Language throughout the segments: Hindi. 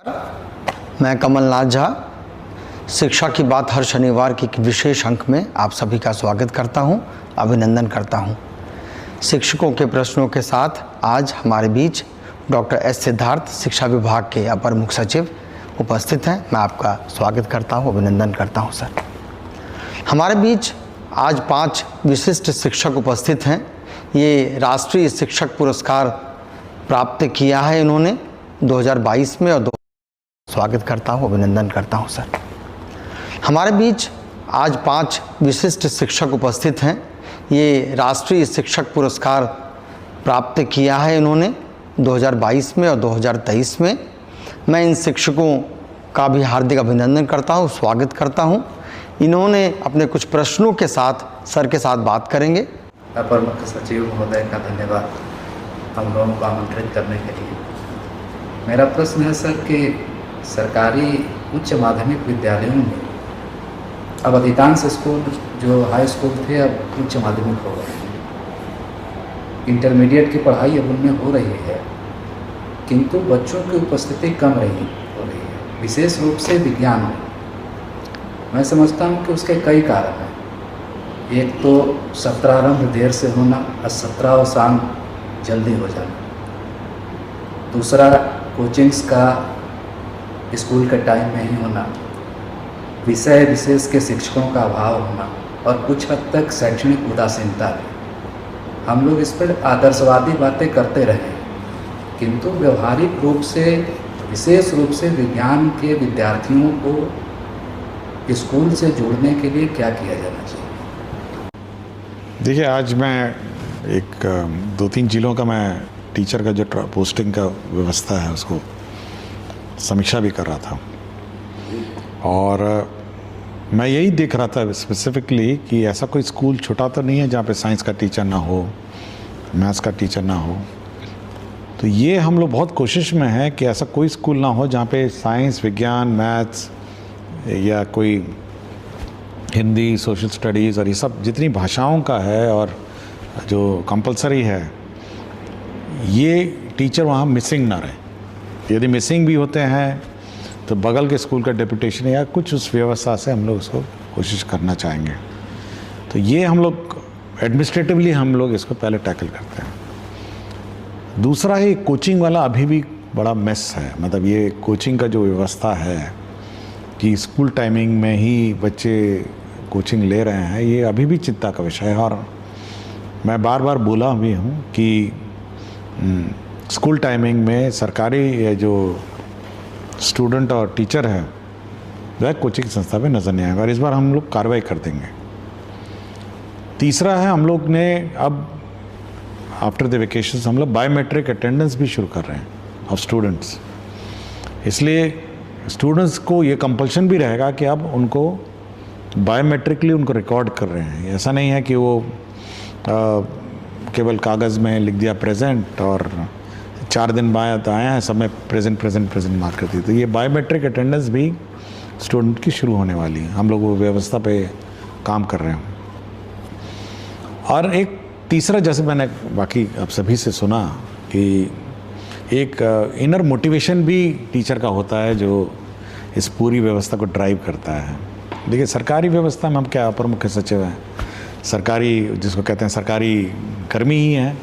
मैं कमलनाथ झा शिक्षा की बात हर शनिवार की विशेष अंक में आप सभी का स्वागत करता हूं, अभिनंदन करता हूं। शिक्षकों के प्रश्नों के साथ आज हमारे बीच डॉक्टर एस सिद्धार्थ शिक्षा विभाग के अपर मुख्य सचिव उपस्थित हैं। मैं आपका स्वागत करता हूं, अभिनंदन करता हूं सर। हमारे बीच आज 5 विशिष्ट शिक्षक उपस्थित हैं। ये राष्ट्रीय शिक्षक पुरस्कार प्राप्त किया है इन्होंने 2022 में और स्वागत करता हूं, अभिनंदन करता हूं सर। हमारे बीच आज 5 विशिष्ट शिक्षक उपस्थित हैं। ये राष्ट्रीय शिक्षक पुरस्कार प्राप्त किया है इन्होंने 2022 में और 2023 में। मैं इन शिक्षकों का भी हार्दिक अभिनंदन करता हूं, स्वागत करता हूं। इन्होंने अपने कुछ प्रश्नों के साथ सर के साथ बात करेंगे। अपर मुख्य सचिव महोदय का धन्यवाद हम लोगों को आमंत्रित करने के लिए। मेरा प्रश्न है सर कि सरकारी उच्च माध्यमिक विद्यालयों में अब अधिकांश स्कूल जो हाई स्कूल थे अब उच्च माध्यमिक हो गए हैं। इंटरमीडिएट की पढ़ाई अब उनमें हो रही है, किंतु बच्चों की उपस्थिति कम हो रही है, विशेष रूप से विज्ञान में। मैं समझता हूँ कि उसके कई कारण हैं। एक तो सत्रारंभ देर से होना और सत्रावसान जल्दी हो जाना। दूसरा कोचिंग्स का स्कूल के टाइम में ही होना, विषय विशेष के शिक्षकों का अभाव होना और कुछ हद तक शैक्षणिक उदासीनता भी। हम लोग इस पर आदर्शवादी बातें करते रहे, किंतु व्यवहारिक रूप से विशेष रूप से विज्ञान के विद्यार्थियों को स्कूल से जोड़ने के लिए क्या किया जाना चाहिए? देखिए, आज मैं 2-3 जिलों का मैं टीचर का जो पोस्टिंग का व्यवस्था है उसको समीक्षा भी कर रहा था और मैं यही देख रहा था स्पेसिफिकली कि ऐसा कोई स्कूल छोटा तो नहीं है जहाँ पे साइंस का टीचर ना हो, मैथ्स का टीचर ना हो। तो ये हम लोग बहुत कोशिश में हैं कि ऐसा कोई स्कूल ना हो जहाँ पे साइंस, विज्ञान, मैथ्स या कोई हिंदी, सोशल स्टडीज़ और ये सब जितनी भाषाओं का है और जो कंपलसरी है, ये टीचर वहाँ मिसिंग ना रहे। यदि मिसिंग भी होते हैं तो बगल के स्कूल का डेपुटेशन या कुछ उस व्यवस्था से हम लोग उसको कोशिश करना चाहेंगे। तो ये हम लोग एडमिनिस्ट्रेटिवली हम लोग इसको पहले टैकल करते हैं। दूसरा है कोचिंग वाला अभी भी बड़ा मेस है। मतलब ये कोचिंग का जो व्यवस्था है कि स्कूल टाइमिंग में ही बच्चे कोचिंग ले रहे हैं, ये अभी भी चिंता का विषय है। और मैं बार बार बोला भी हूँ कि स्कूल टाइमिंग में सरकारी जो स्टूडेंट और टीचर है वह कोचिंग संस्था में नज़र नहीं आएगा और इस बार हम लोग कार्रवाई कर देंगे। तीसरा है, हम लोग ने अब आफ्टर द वेकेशंस हम लोग बायोमेट्रिक अटेंडेंस भी शुरू कर रहे हैं ऑफ स्टूडेंट्स। इसलिए स्टूडेंट्स को ये कंपल्शन भी रहेगा कि अब उनको बायोमेट्रिकली उनको रिकॉर्ड कर रहे हैं। ऐसा नहीं है कि वो केवल कागज़ में लिख दिया प्रेजेंट और 4 दिन बाद आए हैं सब में प्रेजेंट मार्क कर दी। तो ये बायोमेट्रिक अटेंडेंस भी स्टूडेंट की शुरू होने वाली है। हम लोग वो व्यवस्था पे काम कर रहे हैं। और एक तीसरा, जैसे मैंने बाकी आप सभी से सुना कि एक इनर मोटिवेशन भी टीचर का होता है जो इस पूरी व्यवस्था को ड्राइव करता है। देखिए, सरकारी व्यवस्था में हम क्या अपर मुख्य सचिव हैं, सरकारी जिसको कहते हैं सरकारी कर्मी ही हैं।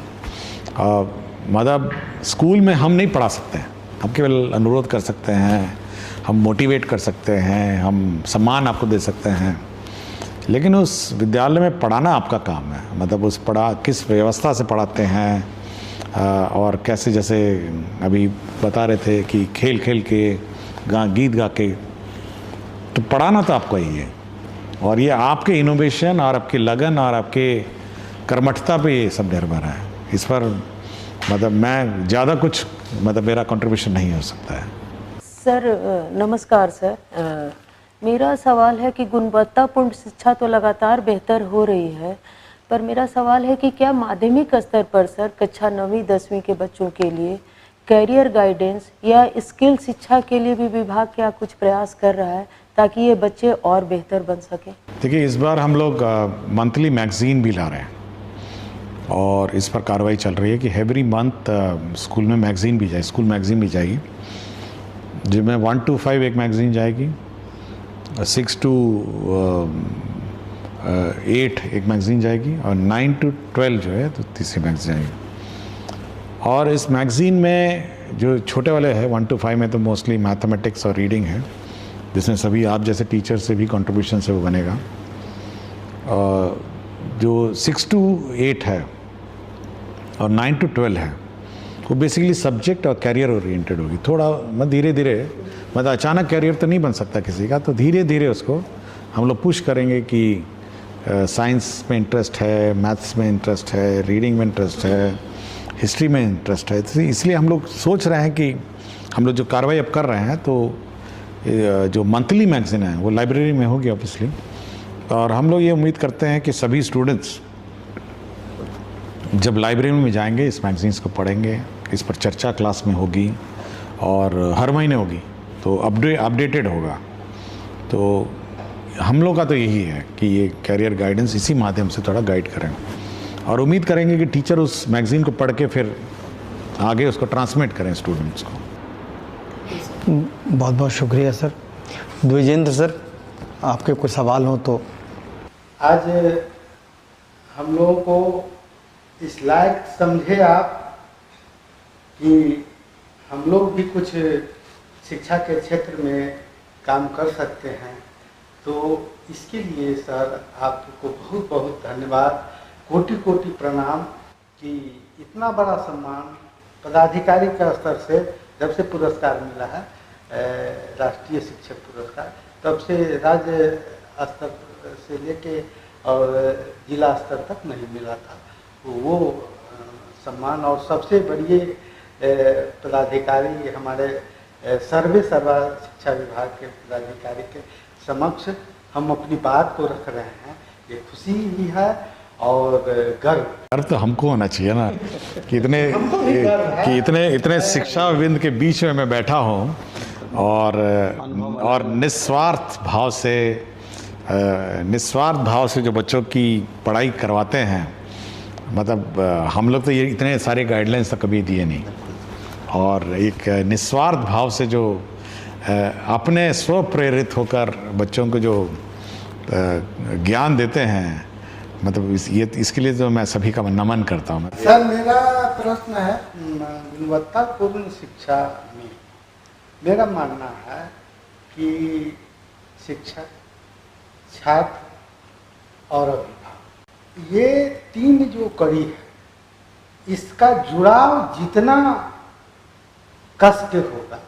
मतलब स्कूल में हम नहीं पढ़ा सकते हैं, हम केवल अनुरोध कर सकते हैं, हम मोटिवेट कर सकते हैं, हम सम्मान आपको दे सकते हैं, लेकिन उस विद्यालय में पढ़ाना आपका काम है। मतलब उस किस व्यवस्था से पढ़ाते हैं और कैसे, जैसे अभी बता रहे थे कि खेल खेल के गीत गा के, तो पढ़ाना तो आपका ही है। और ये आपके इनोवेशन और आपकी लगन और आपके कर्मठता पे ये सब निर्भर है। इस पर मतलब मैं ज़्यादा कुछ मेरा कंट्रीब्यूशन नहीं हो सकता है। सर नमस्कार सर। मेरा सवाल है कि गुणवत्तापूर्ण शिक्षा तो लगातार बेहतर हो रही है, पर मेरा सवाल है कि क्या माध्यमिक स्तर पर सर कक्षा 9वीं 10वीं के बच्चों के लिए कैरियर गाइडेंस या स्किल शिक्षा के लिए भी विभाग क्या कुछ प्रयास कर रहा है ताकि ये बच्चे और बेहतर बन सकें? देखिए, इस बार हम लोग मंथली मैगजीन भी ला रहे हैं और इस पर कार्रवाई चल रही है कि एवरी मंथ स्कूल में मैगजीन भी जाए, स्कूल मैगजीन भी जाएगी। जिसमें 1 to 5 एक मैगज़ीन जाएगी, 6 to 8 एक मैगज़ीन जाएगी और 9 to 12 जो है तो तीसरी मैगज़ीन जाएगी। और इस मैगज़ीन में जो छोटे वाले हैं 1 to 5 में तो मोस्टली मैथमेटिक्स और रीडिंग है, जिसमें सभी आप जैसे टीचर से भी कंट्रीब्यूशन से वो बनेगा। जो 6 to 8 है और 9 to 12 है वो बेसिकली सब्जेक्ट और कैरियर ओरिएंटेड होगी। थोड़ा मतलब धीरे धीरे, मतलब अचानक कैरियर तो नहीं बन सकता किसी का, तो धीरे धीरे उसको हम लोग पुश करेंगे कि साइंस में इंटरेस्ट है, मैथ्स में इंटरेस्ट है, रीडिंग में इंटरेस्ट है, हिस्ट्री में इंटरेस्ट है। तो इसलिए हम लोग सोच रहे हैं कि हम लोग जो कार्रवाई अब कर रहे हैं तो जो मंथली मैगज़ीन है वो लाइब्रेरी में होगी ऑब्वियसली, और हम लोग ये उम्मीद करते हैं कि सभी स्टूडेंट्स जब लाइब्रेरी में जाएंगे इस मैगज़ीन्स को पढ़ेंगे, इस पर चर्चा क्लास में होगी और हर महीने होगी तो अपडेटेड होगा। तो हम लोग का तो यही है कि ये कैरियर गाइडेंस इसी माध्यम से थोड़ा गाइड करें और उम्मीद करेंगे कि टीचर उस मैगज़ीन को पढ़ के फिर आगे उसको ट्रांसमिट करें स्टूडेंट्स को। बहुत बहुत शुक्रिया सर। द्विजेंद्र सर, आपके कुछ सवाल हो तो। आज हम लोगों को इस लायक समझे आप कि हम लोग भी कुछ शिक्षा के क्षेत्र में काम कर सकते हैं, तो इसके लिए सर आपको बहुत बहुत धन्यवाद, कोटि कोटि प्रणाम कि इतना बड़ा सम्मान पदाधिकारी के स्तर से जब से पुरस्कार मिला है, राष्ट्रीय शिक्षक पुरस्कार, तब से राज्य स्तर से लेके और जिला स्तर तक नहीं मिला था। वो सम्मान और सबसे बड़ी पदाधिकारी हमारे सर्वा शिक्षा विभाग के पदाधिकारी के समक्ष हम अपनी बात को रख रहे हैं। ये खुशी भी है और गर्व तो हमको होना चाहिए ना कि इतने शिक्षाविद के बीच में मैं बैठा हूँ और निस्वार्थ भाव से जो बच्चों की पढ़ाई करवाते हैं, मतलब हम लोग तो ये इतने सारे गाइडलाइंस तो कभी दिए नहीं, और एक निस्वार्थ भाव से जो अपने स्व प्रेरित होकर बच्चों को जो ज्ञान देते हैं, मतलब इसके लिए तो मैं सभी का नमन करता हूँ। सर मेरा प्रश्न है, गुणवत्तापूर्ण शिक्षा में मेरा मानना है कि शिक्षक, छात्र और अभिभावक, ये तीन जो कड़ी है, इसका जुड़ाव जितना कस के होगा,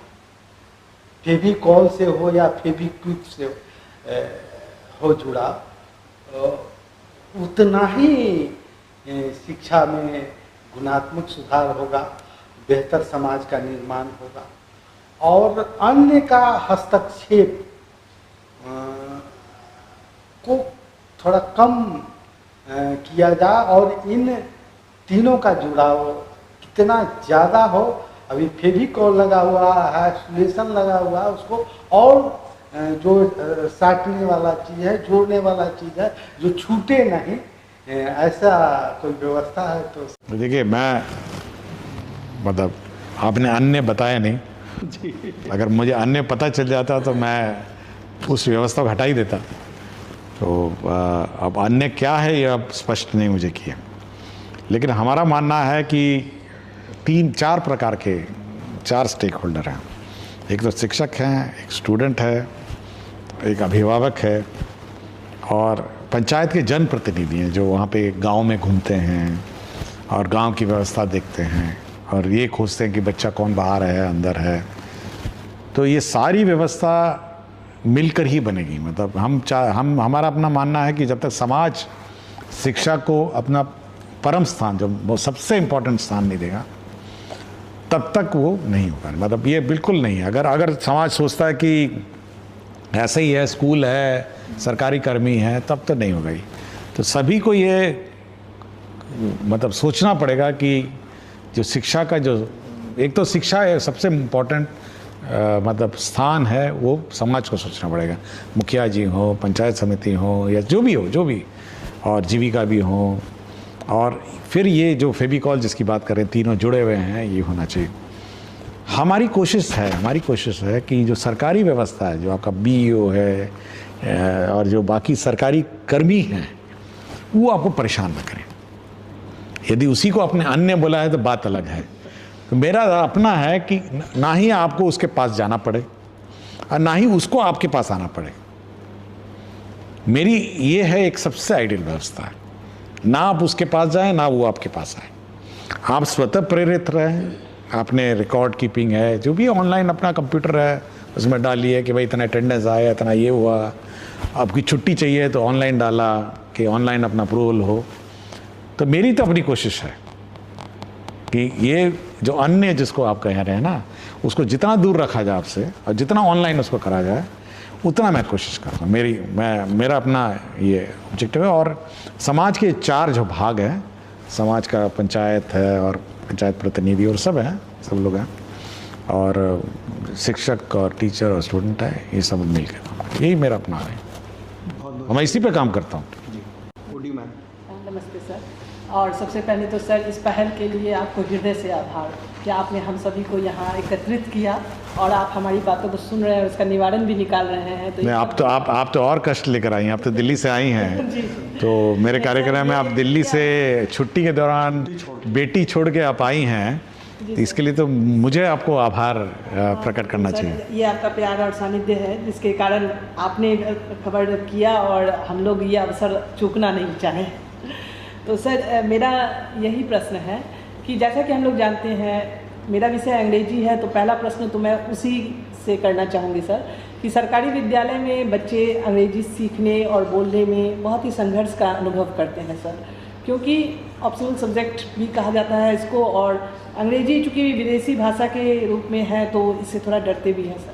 फेविकॉल से हो या फेविक्विक से हो जुड़ाव, उतना ही शिक्षा में गुणात्मक सुधार होगा, बेहतर समाज का निर्माण होगा और अन्य का हस्तक्षेप को थोड़ा कम किया जाए और इन तीनों का जुड़ाव कितना ज़्यादा हो। अभी फेविकॉल लगा हुआ है, सोल्यूशन लगा हुआ है, उसको और जो साटने वाला चीज़ है, जोड़ने वाला चीज़ है, जो छूटे नहीं, ऐसा कोई व्यवस्था है तो। देखिए, मैं मतलब आपने अन्य बताया नहीं, अगर मुझे अन्य पता चल जाता तो मैं उस व्यवस्था को हटा ही देता। तो अब अन्य क्या है ये अब स्पष्ट नहीं मुझे किया, लेकिन हमारा मानना है कि 3-4 प्रकार के 4 स्टेक होल्डर हैं। एक तो शिक्षक हैं, एक स्टूडेंट है, एक अभिभावक है और पंचायत के जनप्रतिनिधि हैं जो वहाँ पे गांव में घूमते हैं और गांव की व्यवस्था देखते हैं और ये खोजते हैं कि बच्चा कौन बाहर है अंदर है। तो ये सारी व्यवस्था मिलकर ही बनेगी। मतलब हमारा अपना मानना है कि जब तक समाज शिक्षा को अपना परम स्थान, जो वो सबसे इम्पोर्टेंट स्थान नहीं देगा, तब तक वो नहीं होगा। मतलब ये बिल्कुल नहीं है। अगर समाज सोचता है कि ऐसा ही है, स्कूल है, सरकारी कर्मी है, तब तो नहीं होगा ही। तो सभी को ये मतलब सोचना पड़ेगा कि जो शिक्षा का जो एक तो शिक्षा है सबसे इम्पोर्टेंट मतलब स्थान है, वो समाज को सोचना पड़ेगा। मुखिया जी हो, पंचायत समिति हो या जो भी और जीविका भी हो, और फिर ये जो फेविकॉल जिसकी बात करें, तीनों जुड़े हुए हैं, ये होना चाहिए। हमारी कोशिश है कि जो सरकारी व्यवस्था है, जो आपका बीईओ है और जो बाकी सरकारी कर्मी हैं, वो आपको परेशान न करें। यदि उसी को अपने अन्य बोला है तो बात अलग है। तो मेरा अपना है कि ना ही आपको उसके पास जाना पड़े और ना ही उसको आपके पास आना पड़े। मेरी ये है एक सबसे आइडियल व्यवस्था है, ना आप उसके पास जाएं ना वो आपके पास आए। आप स्वतः प्रेरित रहें, आपने रिकॉर्ड कीपिंग है, जो भी ऑनलाइन अपना कंप्यूटर है उसमें डालिए कि भाई इतना अटेंडेंस आया, इतना ये हुआ। आपकी छुट्टी चाहिए तो ऑनलाइन डाला कि ऑनलाइन अपना अप्रूवल हो। तो मेरी तो अपनी कोशिश है कि ये जो अन्य जिसको आप कह रहे हैं ना, उसको जितना दूर रखा जाए आपसे और जितना ऑनलाइन उसको करा जाए उतना मैं कोशिश कर रहा हूँ। मेरा अपना ये ऑब्जेक्टिव है। और समाज के 4 जो भाग हैं, समाज का पंचायत है और पंचायत प्रतिनिधि और सब हैं, सब लोग हैं, और शिक्षक और टीचर और स्टूडेंट है, ये सब मिल के यही मेरा अपना है। मैं इसी पे काम करता हूँ। नमस्ते सर। और सबसे पहले तो सर इस पहल के लिए आपको हृदय से आभार कि आपने हम सभी को यहाँ एकत्रित किया और आप हमारी बातों को सुन रहे हैं और उसका निवारण भी निकाल रहे हैं। तो नहीं, आप तो और कष्ट लेकर आई हैं। आप तो दिल्ली से आई हैं। तो मेरे कार्यक्रम में आप दिल्ली से छुट्टी के दौरान बेटी छोड़ के आप आई हैं, तो इसके लिए तो मुझे आपको आभार प्रकट करना चाहिए। ये आपका प्यार और सानिध्य है जिसके कारण आपने खबर किया और हम लोग ये अवसर चूकना नहीं चाहे। तो सर मेरा यही प्रश्न है कि जैसा कि हम लोग जानते हैं, मेरा विषय अंग्रेजी है, तो पहला प्रश्न तो मैं उसी से करना चाहूँगी सर कि सरकारी विद्यालय में बच्चे अंग्रेजी सीखने और बोलने में बहुत ही संघर्ष का अनुभव करते हैं सर, क्योंकि ऑप्शनल सब्जेक्ट भी कहा जाता है इसको, और अंग्रेजी चूँकि विदेशी भाषा के रूप में है तो इससे थोड़ा डरते भी हैं सर।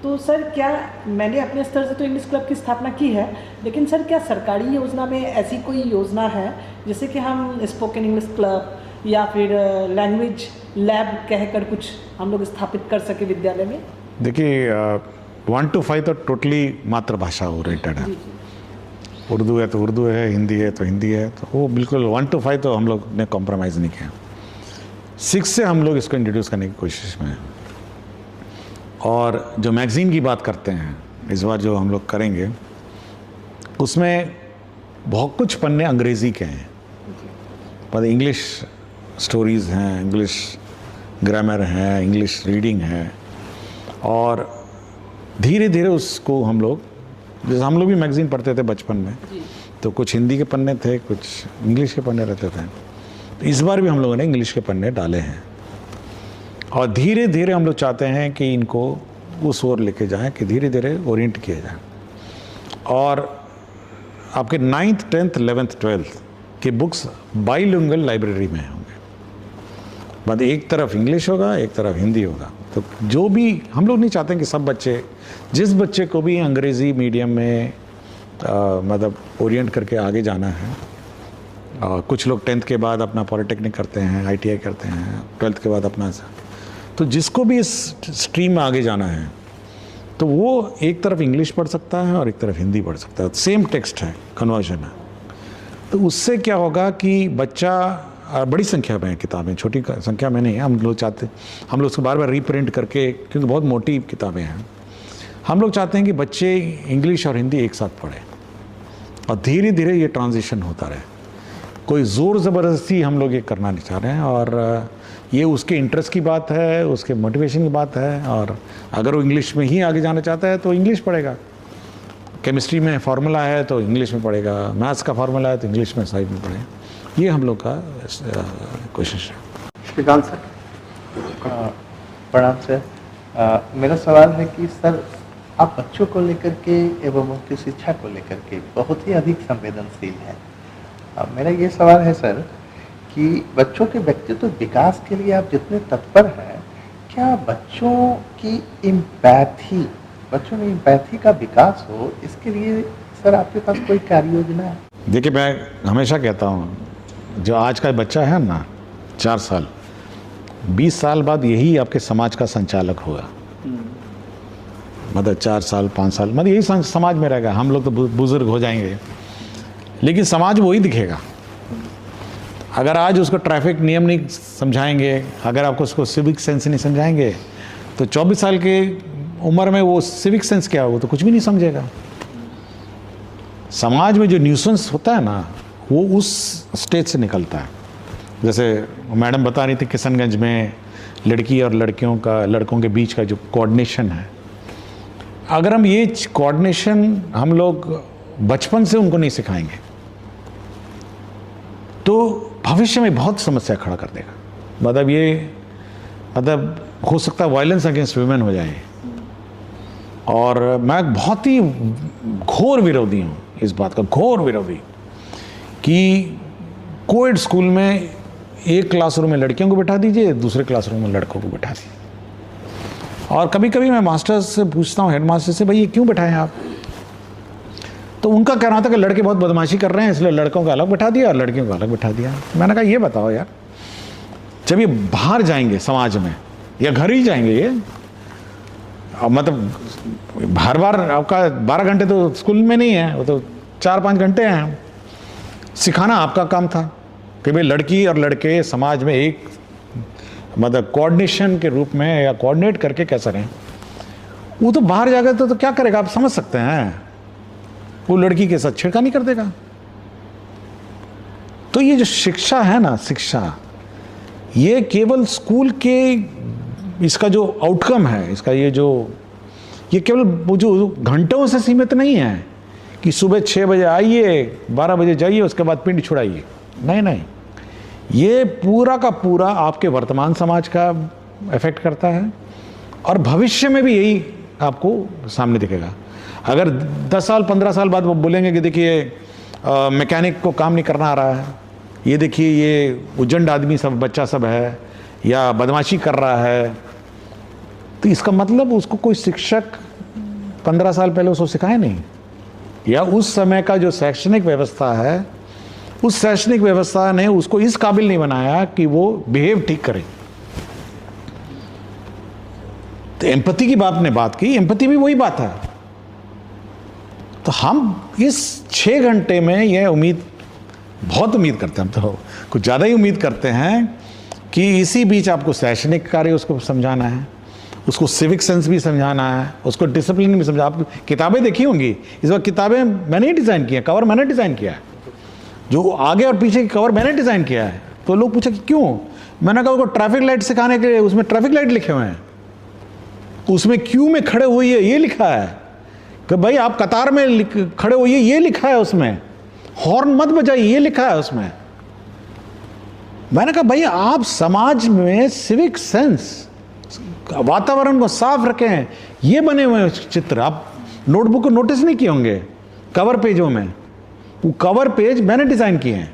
तो सर क्या मैंने अपने स्तर से तो इंग्लिश क्लब की स्थापना की है, लेकिन सर क्या सरकारी योजना में ऐसी कोई योजना है जैसे कि हम स्पोकन इंग्लिश क्लब या फिर लैंग्वेज लैब कहकर कुछ हम लोग स्थापित कर सके विद्यालय में? देखिए 1 to 5 तो टोटली मातृभाषा ओरिएंटेड है। उर्दू है तो उर्दू है, हिंदी है तो हिंदी है, तो वो बिल्कुल 1 to 5 तो हम लोग ने कॉम्प्रोमाइज़ नहीं किया। 6 से हम लोग इसको इंट्रोड्यूस करने की कोशिश में हैं। और जो मैगज़ीन की बात करते हैं इस बार जो हम लोग करेंगे, उसमें बहुत कुछ पन्ने अंग्रेज़ी के हैं, पर इंग्लिश स्टोरीज़ हैं, इंग्लिश ग्रामर है, इंग्लिश रीडिंग है। और धीरे धीरे उसको हम लोग, जैसे हम लोग भी मैगज़ीन पढ़ते थे बचपन में, तो कुछ हिंदी के पन्ने थे, कुछ इंग्लिश के पन्ने रहते थे। तो इस बार भी हम लोगों ने इंग्लिश के पन्ने डाले हैं और धीरे धीरे हम लोग चाहते हैं कि इनको उस ओर लेके जाएं कि धीरे धीरे ओरिएंट किए जाएं। और आपके 9th 10th 11th 12th के बुक्स बाइलिंगुअल लाइब्रेरी में होंगे, बाद एक तरफ इंग्लिश होगा एक तरफ हिंदी होगा। तो जो भी हम लोग नहीं चाहते कि सब बच्चे, जिस बच्चे को भी अंग्रेज़ी मीडियम में मतलब ओरिएंट करके आगे जाना है, कुछ लोग 10th के बाद अपना पॉलिटेक्निक करते हैं, ITI करते हैं, 12th के बाद अपना, तो जिसको भी इस स्ट्रीम में आगे जाना है तो वो एक तरफ इंग्लिश पढ़ सकता है और एक तरफ हिंदी पढ़ सकता है। सेम टेक्स्ट है, कन्वर्जन है। तो उससे क्या होगा कि बच्चा, बड़ी संख्या में किताबें, छोटी संख्या में नहीं है, हम लोग चाहते, हम लोग उसको बार बार रीप्रिंट करके, क्योंकि बहुत मोटी किताबें हैं, हम लोग चाहते हैं कि बच्चे इंग्लिश और हिंदी एक साथ पढ़ें और धीरे धीरे ये ट्रांजिशन होता रहे। कोई ज़ोर ज़बरदस्ती हम लोग ये करना नहीं चाह रहे हैं, और ये उसके इंटरेस्ट की बात है, उसके मोटिवेशन की बात है। और अगर वो इंग्लिश में ही आगे जाना चाहता है तो इंग्लिश पढ़ेगा, केमिस्ट्री में फार्मूला है तो इंग्लिश में पढ़ेगा, मैथ्स का फार्मूला है तो इंग्लिश में साइड में पढ़ेगा। ये हम लोग का कोशिश है। श्रीकांत सर। प्रणाम सर। मेरा सवाल है कि सर आप बच्चों को लेकर के एवं उनकी शिक्षा को लेकर के बहुत ही अधिक संवेदनशील हैं। मेरा ये सवाल है सर कि बच्चों के व्यक्तित्व विकास के लिए आप जितने तत्पर हैं, क्या बच्चों की इम्पैथी, बच्चों में इम्पैथी का विकास हो, इसके लिए सर आपके पास कोई कार्य योजना है? देखिए, मैं हमेशा कहता हूँ, जो आज का बच्चा है ना 4 साल, 20 साल बाद यही आपके समाज का संचालक होगा। मतलब 4 साल 5 साल मतलब यही समाज में रहेगा। हम लोग तो बुजुर्ग हो जाएंगे, लेकिन समाज वही दिखेगा। अगर आज उसको ट्रैफिक नियम नहीं समझाएंगे, अगर आपको उसको सिविक सेंस नहीं समझाएंगे, तो 24 साल की उम्र में वो सिविक सेंस क्या, वो तो कुछ भी नहीं समझेगा। समाज में जो न्यूसेंस होता है ना, वो उस स्टेज से निकलता है। जैसे मैडम बता रही थी किशनगंज में लड़की और लड़कों के बीच का जो कोऑर्डिनेशन है, अगर हम ये कोऑर्डिनेशन हम लोग बचपन से उनको नहीं सिखाएंगे तो भविष्य में बहुत समस्या खड़ा कर देगा। मतलब हो सकता है वायलेंस अगेंस्ट वुमेन हो जाए। और मैं बहुत ही घोर विरोधी हूँ इस बात का, घोर विरोधी, कि कोएड स्कूल में एक क्लासरूम में लड़कियों को बैठा दीजिए, दूसरे क्लासरूम में लड़कों को बैठा दीजिए। और कभी कभी मैं मास्टर्स से पूछता हूँ, हेडमास्टर से, भाई ये क्यों बैठाएं आप? तो उनका कहना था कि लड़के बहुत बदमाशी कर रहे हैं इसलिए लड़कों को अलग बैठा दिया और लड़कियों को अलग बैठा दिया। मैंने कहा ये बताओ यार, जब ये बाहर जाएंगे समाज में या घर ही जाएंगे, ये मतलब बार बार आपका 12 घंटे तो स्कूल में नहीं है, वो तो 4-5 घंटे हैं। सिखाना आपका काम था कि भाई लड़की और लड़के समाज में एक मतलब कोऑर्डिनेशन के रूप में या कोऑर्डिनेट करके कैसे रहें। वो तो बाहर जाकर तो क्या करेगा, आप समझ सकते हैं, वो लड़की के साथ छेड़खानी कर देगा। तो ये जो शिक्षा है ना, शिक्षा, ये केवल स्कूल के इसका जो आउटकम है, इसका ये केवल वो जो घंटों से सीमित नहीं है कि सुबह 6 बजे आइए 12 बजे जाइए उसके बाद पिंड छुड़ाइए। नहीं, ये पूरा का पूरा आपके वर्तमान समाज का इफेक्ट करता है और भविष्य में भी यही आपको सामने दिखेगा। अगर 10 साल 15 साल बाद वो बोलेंगे कि देखिए मैकेनिक को काम नहीं करना आ रहा है, ये देखिए ये उजंड आदमी सब बच्चा सब है या बदमाशी कर रहा है, तो इसका मतलब उसको कोई शिक्षक 15 साल पहले उसको सिखाए नहीं, या उस समय का जो शैक्षणिक व्यवस्था है, उस शैक्षणिक व्यवस्था ने उसको इस काबिल नहीं बनाया कि वो बिहेव ठीक करे। तो एम्पैथी की बात की, एम्पैथी भी वही बात है। तो हम इस 6 घंटे में यह बहुत उम्मीद करते हैं, हम तो कुछ ज़्यादा ही उम्मीद करते हैं कि इसी बीच आपको शैक्षणिक कार्य उसको समझाना है, उसको सिविक सेंस भी समझाना है, उसको डिसिप्लिन भी समझा। आप किताबें देखी होंगी, इस बार किताबें मैंने ही डिज़ाइन किया, कवर मैंने डिज़ाइन किया है, जो आगे और पीछे की कवर मैंने डिज़ाइन किया है। तो लोग पूछे कि क्यों, मैंने कहा उसको ट्रैफिक लाइट सिखाने के लिए उसमें ट्रैफिक लाइट लिखे हुए हैं, उसमें क्यू में खड़े हुए ये लिखा है कि भाई आप कतार में खड़े होइए, ये लिखा है उसमें, हॉर्न मत बजाइए, ये लिखा है उसमें। मैंने कहा भाई आप समाज में सिविक सेंस, वातावरण को साफ रखें, ये बने हुए चित्र आप नोटबुक को नोटिस नहीं किए होंगे कवर पेजों में, वो कवर पेज मैंने डिजाइन किए हैं।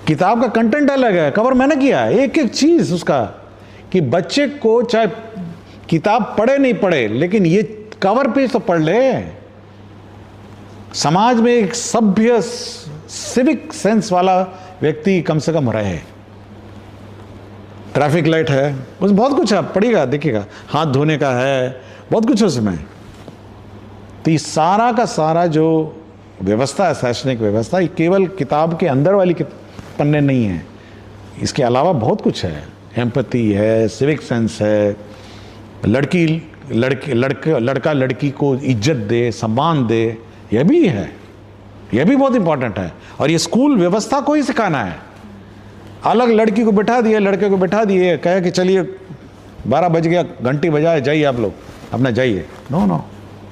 किताब का कंटेंट अलग है, कवर मैंने किया है, एक एक चीज उसका, कि बच्चे को चाहे किताब पढ़े नहीं पढ़े लेकिन ये कवर पेज तो पढ़ ले। समाज में एक सभ्य सिविक सेंस वाला व्यक्ति कम से कम रहे। ट्रैफिक लाइट है, उसमें बहुत कुछ है, पढ़िएगा देखिएगा, हाथ धोने का है, बहुत कुछ है उसमें। तो ये सारा का सारा जो व्यवस्था है, शैक्षणिक व्यवस्था, ये केवल किताब के अंदर वाली पन्ने नहीं है, इसके अलावा बहुत कुछ है। एम्पैथी है, सिविक सेंस है, लड़का लड़की को इज्जत दे, सम्मान दे, यह भी है, यह भी बहुत इंपॉर्टेंट है। और ये स्कूल व्यवस्था को ही सिखाना है। अलग लड़की को बैठा दिए, लड़के को बैठा दिए, कहे कि चलिए 12 बज गया, घंटी बजाए, जाइए आप लोग अपना जाइए। नो,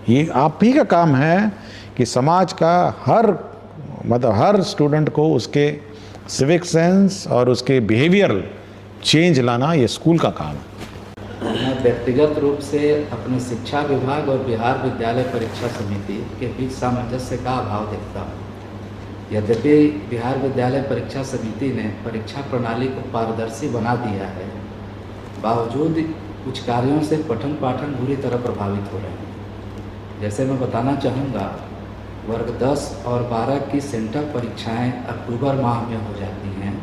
ये आप ही का काम है कि समाज का हर स्टूडेंट को उसके सिविक सेंस और उसके बिहेवियर चेंज लाना, ये स्कूल का काम है। मैं व्यक्तिगत रूप से अपने शिक्षा विभाग और बिहार विद्यालय परीक्षा समिति के बीच सामंजस्य का अभाव देखता हूँ। यद्यपि बिहार विद्यालय परीक्षा समिति ने परीक्षा प्रणाली को पारदर्शी बना दिया है, बावजूद कुछ कार्यों से पठन पाठन बुरी तरह प्रभावित हो रहे हैं। जैसे मैं बताना चाहूँगा, वर्ग 10 और 12 की सेंटर परीक्षाएं अक्टूबर माह में हो जाती हैं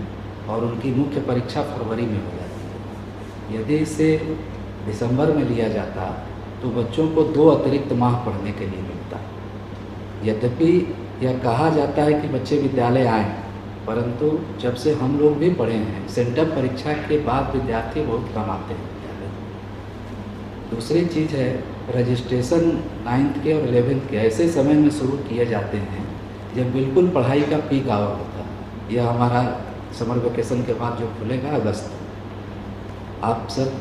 और उनकी मुख्य परीक्षा फरवरी में हो जाती है। यदि इसे दिसंबर में लिया जाता तो बच्चों को 2 अतिरिक्त माह पढ़ने के लिए मिलता। यद्यपि यह कहा जाता है कि बच्चे विद्यालय आएँ, परंतु जब से हम लोग भी पढ़े हैं, सेंटर परीक्षा के बाद विद्यार्थी बहुत कम आते हैं विद्यालय। दूसरी चीज़ है, रजिस्ट्रेशन 9th के और 11th के ऐसे समय में शुरू किए जाते हैं जब बिल्कुल पढ़ाई का पीक आवर होता है। यह हमारा समर वेकेशन के बाद जो खुलेगा अगस्त। आप सर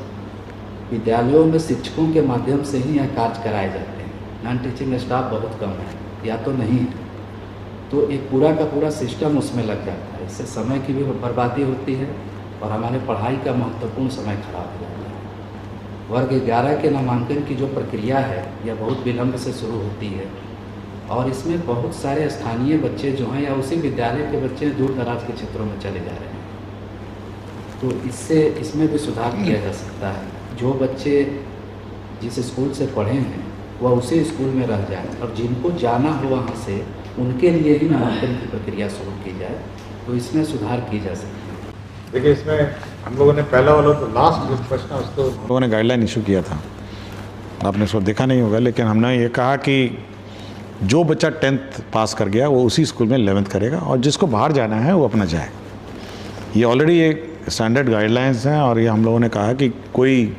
विद्यालयों में शिक्षकों के माध्यम से ही यह कार्य कराए जाते हैं। नॉन टीचिंग स्टाफ बहुत कम है या तो नहीं है, तो एक पूरा का पूरा सिस्टम उसमें लग जाता है। इससे समय की भी बर्बादी होती है और हमारे पढ़ाई का महत्वपूर्ण समय खराब हो जाता है। वर्ग 11 के नामांकन की जो प्रक्रिया है यह बहुत विलम्ब से शुरू होती है और इसमें बहुत सारे स्थानीय बच्चे जो हैं या उसी विद्यालय के बच्चे दूर दराज के क्षेत्रों में चले जा रहे हैं। तो इसमें भी सुधार किया जा सकता है। जो बच्चे जिस स्कूल से पढ़े हैं वह उसी स्कूल में रह जाएं और जिनको जाना हो वहाँ से उनके लिए ही नामांकन की प्रक्रिया शुरू की जाए, तो इसमें सुधार की जा सकती है। देखिए, इसमें हम लोगों ने पहला वाला तो लास्ट जो प्रश्न उसको हम लोगों ने गाइडलाइन इशू किया था, आपने उसको देखा नहीं होगा, लेकिन हमने ये कहा कि जो बच्चा 10th पास कर गया वो उसी स्कूल में 11th करेगा और जिसको बाहर जाना है वो अपना जाए। ये ऑलरेडी एक स्टैंडर्ड गाइडलाइंस हैं और ये हम लोगों ने कहा कि कोई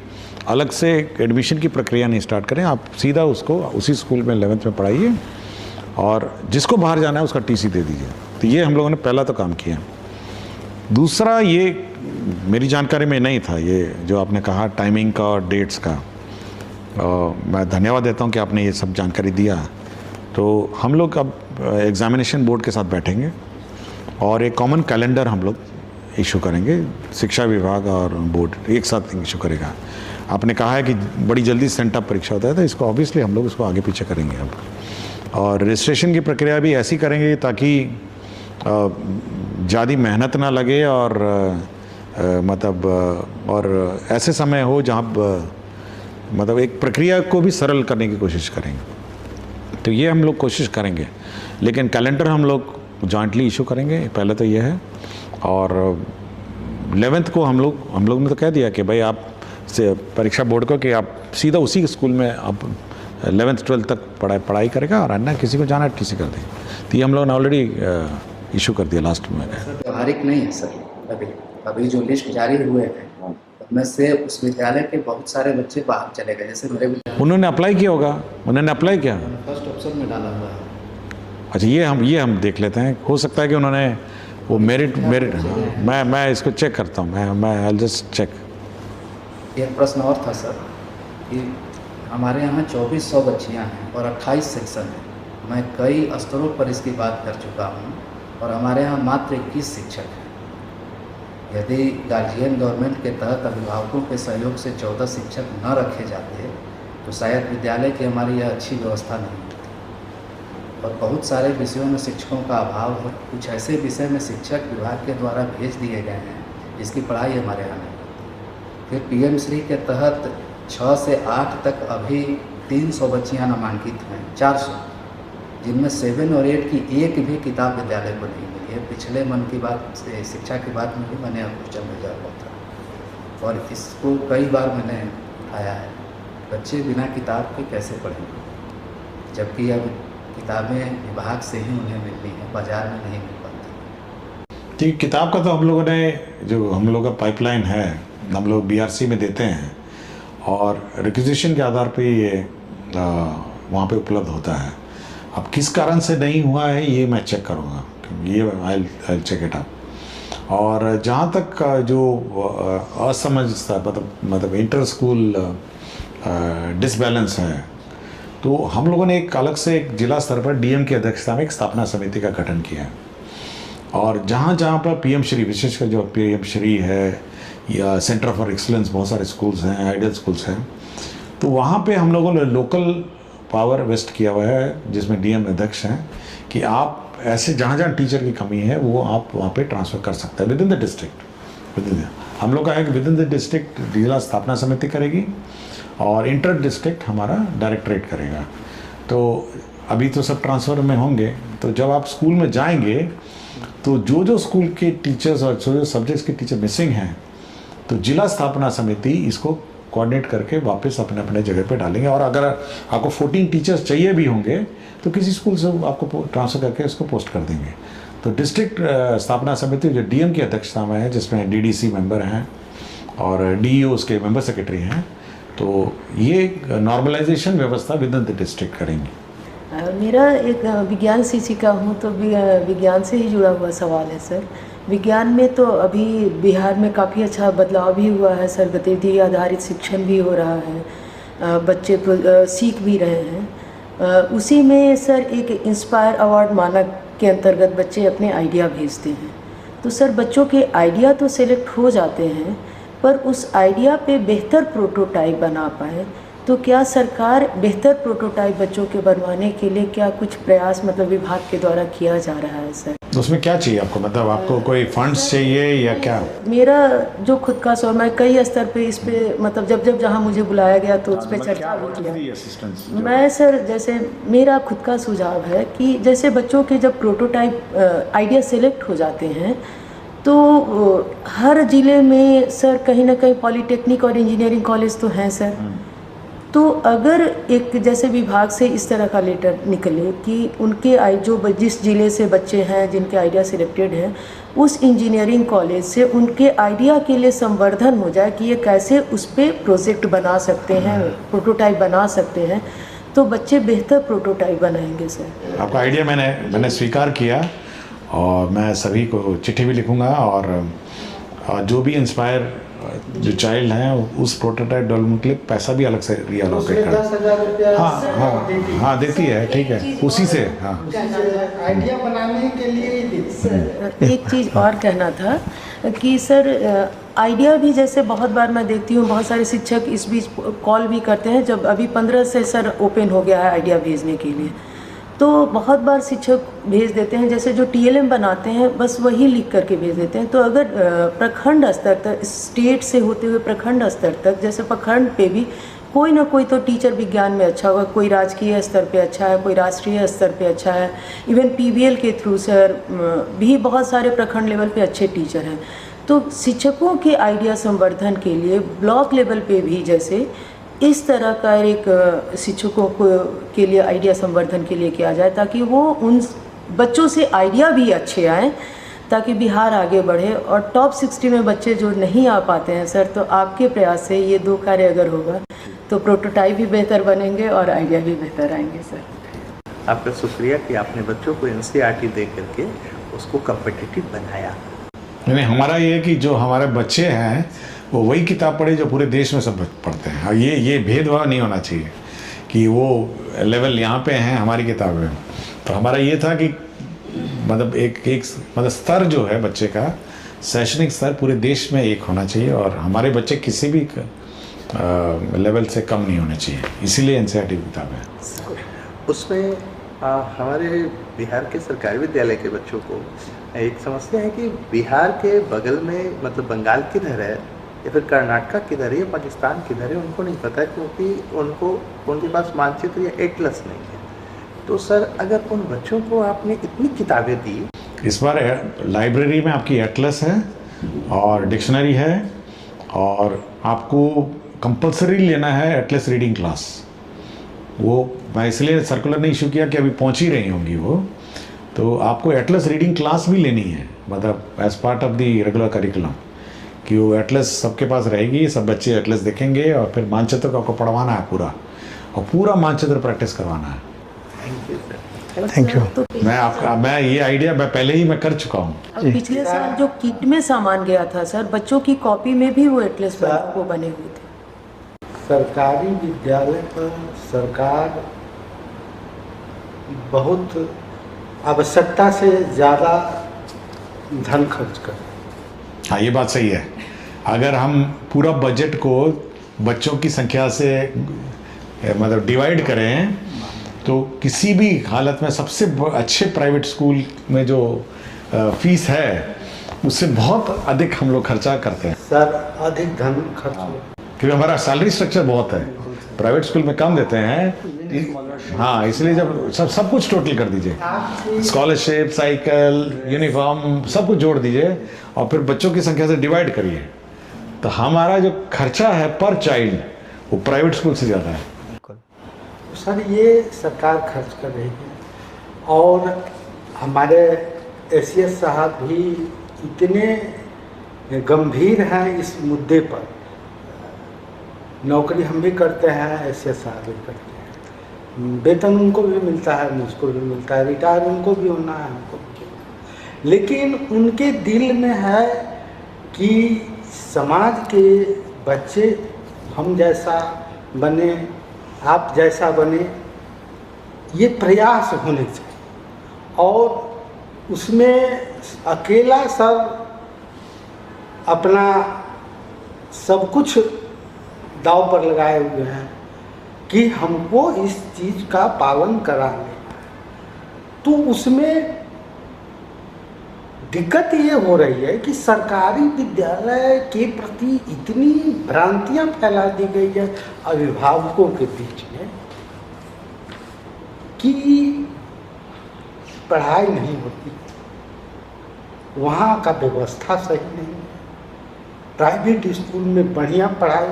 अलग से एडमिशन की प्रक्रिया नहीं स्टार्ट करें, आप सीधा उसको उसी स्कूल में 11th में पढ़ाइए और जिसको बाहर जाना है उसका टीसी दे दीजिए। तो ये हम लोगों ने पहला तो काम किया। दूसरा, ये मेरी जानकारी में नहीं था, ये जो आपने कहा टाइमिंग का और डेट्स का, मैं धन्यवाद देता हूँ कि आपने ये सब जानकारी दिया। तो हम लोग अब एग्ज़ामिनेशन बोर्ड के साथ बैठेंगे और एक कॉमन कैलेंडर हम लोग इशू करेंगे, शिक्षा विभाग और बोर्ड एक साथ इशू करेगा। आपने कहा है कि बड़ी जल्दी सेंटअप परीक्षा होता है, तो इसको ऑब्वियसली हम लोग इसको आगे पीछे करेंगे अब, और रजिस्ट्रेशन की प्रक्रिया भी ऐसी करेंगे ताकि ज़्यादा मेहनत ना लगे और मतलब और ऐसे समय हो जहाँ मतलब एक प्रक्रिया को भी सरल करने की कोशिश करेंगे। तो ये हम लोग कोशिश करेंगे, लेकिन कैलेंडर हम लोग जॉइंटली इशू करेंगे, पहले तो ये है। और 11th को हम लोग ने तो कह दिया कि भाई आप से परीक्षा बोर्ड को कि आप सीधा उसी स्कूल में आप 11th 12th तक पढ़ाई करेगा और अन्य किसी को जाना है टीसी कर दें। तो ये हम लोगों ने ऑलरेडी इशू कर दिया लास्ट में। व्यवहारिक नहीं है सर, अभी जो लिस्ट जारी हुए हैं उनमें से उस विद्यालय के बहुत सारे बच्चे बाहर चले गए। जैसे मेरे उन्होंने अप्लाई किया होगा, उन्होंने अप्लाई किया फर्स्ट ऑप्शन में डाला हुआ है। अच्छा, ये हम देख लेते हैं, हो सकता है कि उन्होंने वो मेरिट मैं इसको चेक करता हूँ, मैं आई जस्ट चेक। एक प्रश्न और था सर कि हमारे यहाँ 2400 बच्चियाँ हैं और 28 सेक्शन हैं। मैं कई स्तरों पर इसकी बात कर चुका हूँ और हमारे यहाँ मात्र 21 शिक्षक हैं। यदि गार्जियन गवर्नमेंट के तहत अभिभावकों के सहयोग से 14 शिक्षक न रखे जाते तो शायद विद्यालय की हमारी यह अच्छी व्यवस्था नहीं होती। और बहुत सारे विषयों में शिक्षकों का अभाव है। कुछ ऐसे विषय में शिक्षक विभाग के द्वारा भेज दिए गए हैं जिसकी पढ़ाई हमारे यहाँ नहीं होती। फिर पीएम श्री के तहत 6 से 8 तक अभी 300 बच्चियाँ नामांकित हैं, 400, जिनमें 7 और 8 की एक भी किताब विद्यालय को नहीं मिली है। पिछले मन की बात से शिक्षा की बात में भी मैंने क्वेश्चन भेजा हुआ था और इसको कई बार मैंने उठाया है। बच्चे बिना किताब के कैसे पढ़ेंगे, जबकि अब किताबें विभाग से ही उन्हें मिलनी है, बाजार में नहीं मिल पाती। ठीक, किताब का तो हम लोगों ने जो हम लोग का पाइपलाइन है हम लोग बीआरसी में देते हैं और रिक्विजिशन के आधार पे ये वहाँ पे उपलब्ध होता है। अब किस कारण से नहीं हुआ है ये मैं चेक करूँगा, ये आई चेक इट अप। और जहाँ तक जो असमंजसता मतलब इंटर स्कूल डिसबैलेंस है, तो हम लोगों ने एक अलग से एक जिला स्तर पर डीएम की अध्यक्षता में एक स्थापना समिति का गठन किया है और जहाँ जहाँ पर पीएम श्री, विशेषकर जो पीएम श्री है या सेंटर फॉर एक्सीलेंस, बहुत सारे स्कूल्स हैं, आइडियल स्कूल्स हैं, तो वहाँ पे हम लोगों ने लोकल पावर वेस्ट किया हुआ है जिसमें डीएम अध्यक्ष हैं कि आप ऐसे जहाँ जहाँ टीचर की कमी है वो आप वहाँ पे ट्रांसफ़र कर सकते हैं विद इन द डिस्ट्रिक्ट। हम लोग का है कि विद इन द डिस्ट्रिक्ट जिला स्थापना समिति करेगी और इंटर डिस्ट्रिक्ट हमारा डायरेक्टरेट करेगा। तो अभी तो सब ट्रांसफ़र में होंगे, तो जब आप स्कूल में जाएंगे तो जो जो स्कूल के टीचर्स और जो जो सब्जेक्ट्स के टीचर मिसिंग हैं, तो जिला स्थापना समिति इसको कोऑर्डिनेट करके वापस अपने अपने जगह पे डालेंगे। और अगर आपको 14 टीचर्स चाहिए भी होंगे तो किसी स्कूल से आपको ट्रांसफ़र करके इसको पोस्ट कर देंगे। तो डिस्ट्रिक्ट स्थापना समिति जो डीएम की अध्यक्षता में है, जिसमें डीडीसी मेंबर हैं और डीईओ उसके मेंबर सेक्रेटरी हैं, तो ये नॉर्मलाइजेशन व्यवस्था विद इन द डिस्ट्रिक्ट करेंगे। मेरा एक विज्ञान शिक्षिका हूँ, तो विज्ञान से ही जुड़ा हुआ सवाल है सर। विज्ञान में तो अभी बिहार में काफ़ी अच्छा बदलाव भी हुआ है सर, गतिविधि आधारित शिक्षण भी हो रहा है, बच्चे सीख भी रहे हैं। उसी में सर एक इंस्पायर अवार्ड मानक के अंतर्गत बच्चे अपने आइडिया भेजते हैं। तो सर बच्चों के आइडिया तो सेलेक्ट हो जाते हैं, पर उस आइडिया पे बेहतर प्रोटोटाइप बना पाए, तो क्या सरकार बेहतर प्रोटोटाइप बच्चों के बनवाने के लिए क्या कुछ प्रयास मतलब विभाग के द्वारा किया जा रहा है सर? उसमें क्या चाहिए आपको, मतलब आपको कोई फंड्स चाहिए या क्या? मेरा जो खुद का सो, मैं कई स्तर पे इस पे मतलब जब जहाँ मुझे बुलाया गया तो उस पर चर्चा भी किया। मैं सर जैसे मेरा खुद का सुझाव है कि जैसे बच्चों के जब प्रोटोटाइप आइडिया सेलेक्ट हो जाते हैं, तो हर जिले में सर कहीं ना कहीं पॉलीटेक्निक और इंजीनियरिंग कॉलेज तो हैं सर। तो अगर एक जैसे विभाग से इस तरह का लेटर निकले कि उनके जिस ज़िले से बच्चे हैं जिनके आइडिया सिलेक्टेड हैं, उस इंजीनियरिंग कॉलेज से उनके आइडिया के लिए संवर्धन हो जाए कि ये कैसे उस पर प्रोजेक्ट बना सकते हैं, प्रोटोटाइप बना सकते हैं, तो बच्चे बेहतर प्रोटोटाइप बनाएंगे सर। आपका आइडिया मैंने स्वीकार किया और मैं सभी को चिट्ठी भी लिखूंगा और जो भी इंस्पायर जो चाइल्ड हैं उस प्रोटोटाइप डेवलपमेंट के लिए पैसा भी अलग से रिएलोकेट कर 10,000 रुपया हाँ देती है, ठीक है, उसी से। हाँ, आइडिया बनाने के लिए ही देती है। एक चीज़ और कहना था कि सर आइडिया भी जैसे बहुत बार मैं देखती हूँ, बहुत सारे शिक्षक इस बीच कॉल भी करते हैं, जब अभी 15 से सर ओपन हो गया है आइडिया भेजने के लिए, तो बहुत बार शिक्षक भेज देते हैं, जैसे जो टीएलएम बनाते हैं बस वही लिख करके भेज देते हैं। तो अगर प्रखंड स्तर तक, स्टेट से होते हुए प्रखंड स्तर तक, जैसे प्रखंड पे भी कोई ना कोई तो टीचर विज्ञान में अच्छा होगा, कोई राजकीय स्तर पे अच्छा है, कोई राष्ट्रीय स्तर पे अच्छा है, इवन पीबीएल के थ्रू सर भी बहुत सारे प्रखंड लेवल पे अच्छे टीचर हैं। तो शिक्षकों के आइडिया संवर्धन के लिए ब्लॉक लेवल पे भी जैसे इस तरह का एक शिक्षकों को के लिए आइडिया संवर्धन के लिए किया जाए, ताकि वो उन बच्चों से आइडिया भी अच्छे आएँ, ताकि बिहार आगे बढ़े। और टॉप 60 में बच्चे जो नहीं आ पाते हैं सर, तो आपके प्रयास से ये 2 कार्य अगर होगा तो प्रोटोटाइप भी बेहतर बनेंगे और आइडिया भी बेहतर आएंगे सर। आपका शुक्रिया कि आपने बच्चों को एनसीईआरटी दे करके उसको कम्पिटिटिव बनाया। नहीं, हमारा ये है कि जो हमारे बच्चे हैं वो वही किताब पढ़े जो पूरे देश में सब पढ़ते हैं। और ये भेदभाव नहीं होना चाहिए कि वो लेवल यहाँ पे हैं हमारी किताबें। तो हमारा ये था कि मतलब एक मतलब स्तर जो है बच्चे का, शैक्षणिक स्तर पूरे देश में एक होना चाहिए और हमारे बच्चे किसी भी लेवल से कम नहीं होने चाहिए, इसीलिए एनसीईआरटी की किताब है। उसमें हमारे बिहार के सरकारी विद्यालय के बच्चों को एक समस्या है कि बिहार के बगल में मतलब बंगाल किधर है या फिर कर्नाटक किधर है या पाकिस्तान किधर है, उनको नहीं पता है, क्योंकि उनके पास मानचित्र या एटलस नहीं है। तो सर अगर उन बच्चों को आपने इतनी किताबें दी, इस बार लाइब्रेरी में आपकी एटलस है और डिक्शनरी है और आपको कंपलसरी लेना है एटलस रीडिंग क्लास। वो मैं इसलिए सर्कुलर ने इशू किया कि अभी पहुंच ही रही होंगी वो, तो आपको एटलस रीडिंग क्लास भी लेनी है, मतलब as part of the regular curriculum, कि वो एटलस सबके पास रहेगी, सब बच्चे एटलस देखेंगे और फिर मानचित्र को आपको पढ़वाना है पूरा, और पूरा मानचित्र प्रैक्टिस करवाना है। Thank you sir. Thank you. मैं ये आइडिया पहले ही मैं कर चुका हूँ। अब पिछले साल जो किट में सामान गया था सर, बच्चों की कॉपी में भी वो एटलस वो बने हुए थे। सरकारी विद्यालय पर सरकार बहुत आवश्यकता से ज़्यादा धन खर्च कर। हाँ, ये बात सही है। अगर हम पूरा बजट को बच्चों की संख्या से मतलब डिवाइड करें तो किसी भी हालत में सबसे अच्छे प्राइवेट स्कूल में जो फीस है उससे बहुत अधिक हम लोग खर्चा करते हैं सर, अधिक धन खर्च, क्योंकि हमारा सैलरी स्ट्रक्चर बहुत है, प्राइवेट स्कूल में कम देते हैं। हाँ, इसलिए जब सब कुछ टोटल कर दीजिए, स्कॉलरशिप, साइकिल, यूनिफॉर्म, सब कुछ जोड़ दीजिए और फिर बच्चों की संख्या से डिवाइड करिए, तो हमारा जो खर्चा है पर चाइल्ड वो प्राइवेट स्कूल से ज़्यादा है। सर ये सरकार खर्च कर रही है और हमारे एसीएस साहब भी इतने गंभीर हैं इस मुद्दे पर। नौकरी हम भी करते हैं, एसीएस साहब भी करते हैं, वेतन उनको भी मिलता है, मुझको भी मिलता है, रिटायर उनको भी होना है, हमको भी होना है। लेकिन उनके दिल में है कि समाज के बच्चे हम जैसा बने, आप जैसा बने, ये प्रयास होने चाहिए। और उसमें अकेला सब अपना सब कुछ दाव पर लगाए हुए हैं कि हमको इस चीज़ का पालन कराना है, तो उसमें दिक्कत ये हो रही है कि सरकारी विद्यालय के प्रति इतनी भ्रांतियां फैला दी गई है अभिभावकों के बीच में कि पढ़ाई नहीं होती, वहाँ का व्यवस्था सही नहीं है। प्राइवेट स्कूल में बढ़िया पढ़ाई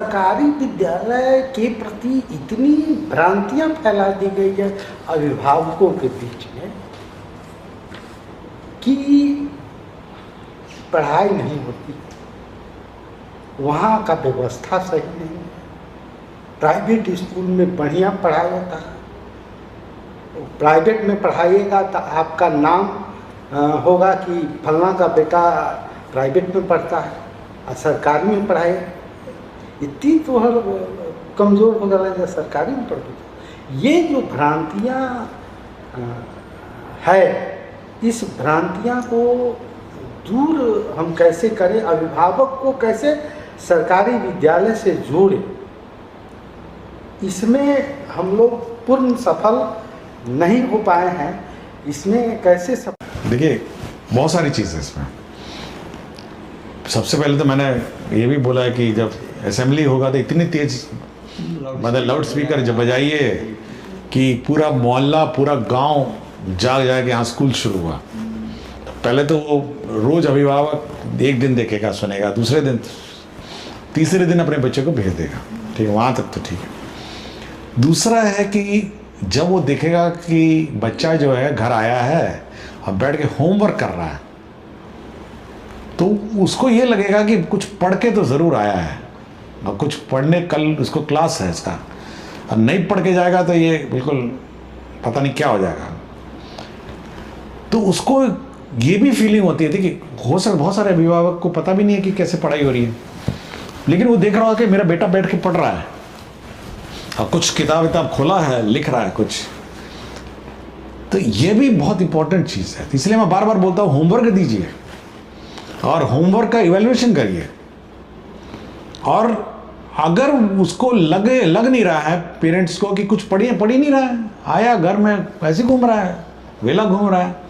सरकारी विद्यालय के प्रति इतनी भ्रांतियां फैला दी गई है अभिभावकों के बीच में कि पढ़ाई नहीं होती, वहाँ का व्यवस्था सही नहीं है। प्राइवेट स्कूल में बढ़िया पढ़ाई होता है, प्राइवेट में पढ़ाइएगा तो आपका नाम होगा कि फलना का बेटा प्राइवेट में पढ़ता है, और सरकारी में पढ़ाए इतनी तो हर कमज़ोर हो गया सरकारी में पढ़ते। ये जो भ्रांतियाँ है, इस भ्रांतियाँ को दूर हम कैसे करें, अभिभावक को कैसे सरकारी विद्यालय से जोड़ें, इसमें हम लोग पूर्ण सफल नहीं हो पाए हैं। इसमें कैसे देखिए बहुत सारी चीज़ें इसमें। सबसे पहले तो मैंने ये भी बोला है कि जब असेंबली होगा तो इतनी तेज मतलब लाउड स्पीकर जब बजाइए कि पूरा मोहल्ला पूरा गांव जाग जाए कि यहाँ स्कूल शुरू हुआ। पहले तो वो रोज़ अभिभावक एक दिन देखेगा, सुनेगा, दूसरे दिन, तीसरे दिन अपने बच्चे को भेज देगा, ठीक है, वहाँ तक तो ठीक है। दूसरा है कि जब वो देखेगा कि बच्चा जो है घर आया है और बैठ के होमवर्क कर रहा है, तो उसको ये लगेगा कि कुछ पढ़ के तो ज़रूर आया है और कुछ पढ़ने, कल उसको क्लास है इसका, और नहीं पढ़ के जाएगा तो ये बिल्कुल पता नहीं क्या हो जाएगा। तो उसको ये भी फीलिंग होती है कि बहुत सारे अभिभावक को पता भी नहीं है कि कैसे पढ़ाई हो रही है, लेकिन वो देख रहा होगा कि मेरा बेटा बैठ के पढ़ रहा है और कुछ किताब खोला है, लिख रहा है कुछ। तो ये भी बहुत इंपॉर्टेंट चीज़ है। इसलिए मैं बार बार बोलता हूँ होमवर्क दीजिए और होमवर्क का इवैल्यूएशन करिए, और अगर उसको लग नहीं रहा है पेरेंट्स को कि कुछ पढ़ी नहीं रहा है, आया घर में ऐसे घूम रहा है, वेला घूम रहा है,